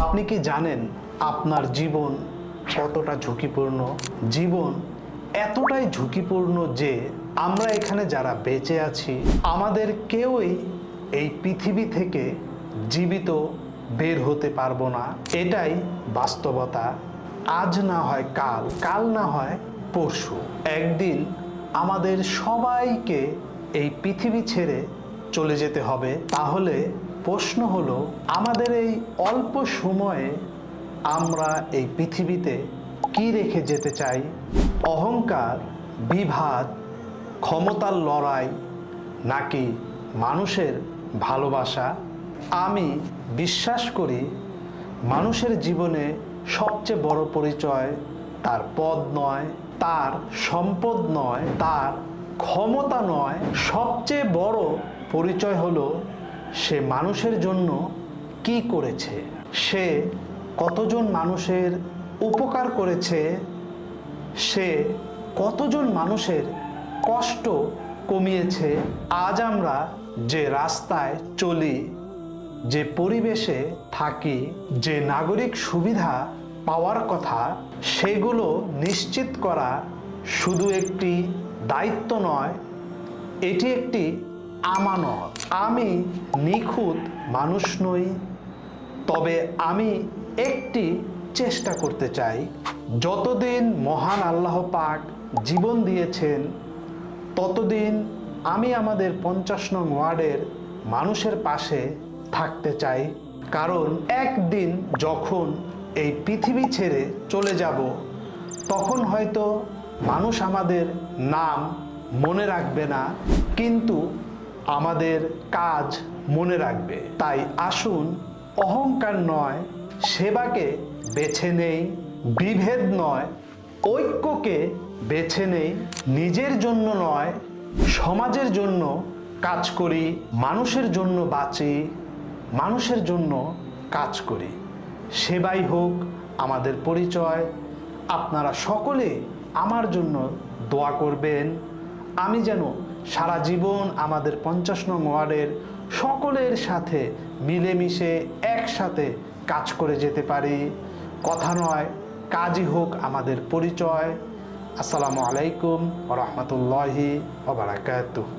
আপনি কি জানেন আপনার জীবন কতটা ঝুঁকিপূর্ণ? জীবন এতটাই ঝুঁকিপূর্ণ যে আমরা এখানে যারা বেঁচে আছি আমাদের কেউই এই পৃথিবী থেকে জীবিত বের হতে পারবো না। এটাই বাস্তবতা। আজ না হয় কাল, কাল না হয় পরশু, একদিন আমাদের সবাইকে এই পৃথিবী ছেড়ে চলে যেতে হবে। তাহলে প্রশ্ন হলো, আমাদের এই অল্প সময়ে আমরা এই পৃথিবীতে কি রেখে যেতে চাই? অহংকার, বিভাদ, ক্ষমতার লড়াই, নাকি মানুষের ভালোবাসা? আমি বিশ্বাস করি মানুষের জীবনে সবচেয়ে বড় পরিচয় তার পদ নয়, তার সম্পদ নয়, তার ক্ষমতা নয়। সবচেয়ে বড় পরিচয় হলো সে মানুষের জন্য কি করেছে, সে কতজন মানুষের উপকার করেছে, সে কতজন মানুষের কষ্ট কমিয়েছে। আজ আমরা যে রাস্তায় চলি, যে পরিবেশে থাকি, যে নাগরিক সুবিধা পাওয়ার কথা, সেগুলো নিশ্চিত করা শুধু একটি দায়িত্ব নয়, এটি একটি আমানত। আমি নিখুঁত মানুষ নই, তবে আমি একটি চেষ্টা করতে চাই। যতদিন মহান আল্লাহ পাক জীবন দিয়েছেন ততদিন আমি আমাদের 50 নং ওয়ার্ডের মানুষের পাশে থাকতে চাই। কারণ একদিন যখন এই পৃথিবী ছেড়ে চলে যাব তখন হয়তো মানুষ আমাদের নাম মনে রাখবে না, কিন্তু আমাদের কাজ মনে রাখবে। তাই আসুন অহংকার নয় সেবাকে বেছে নেই, বিভেদ নয় ঐক্যকে বেছে নেই, নিজের জন্য নয় সমাজের জন্য কাজ করি, মানুষের জন্য বাঁচি, মানুষের জন্য কাজ করি। সেবাই হোক আমাদের পরিচয়। আপনারা সকলে আমার জন্য দোয়া করবেন, আমি যেন সারা জীবন আমাদের 50 নং ওয়ার্ডের সকলের সাথে মিলেমিশে একসাথে কাজ করে যেতে পারি। কথা নয়, কাজই হোক আমাদের পরিচয়। আসসালামু আলাইকুম ওয়া রাহমাতুল্লাহি ওয়া বারাকাতুহু।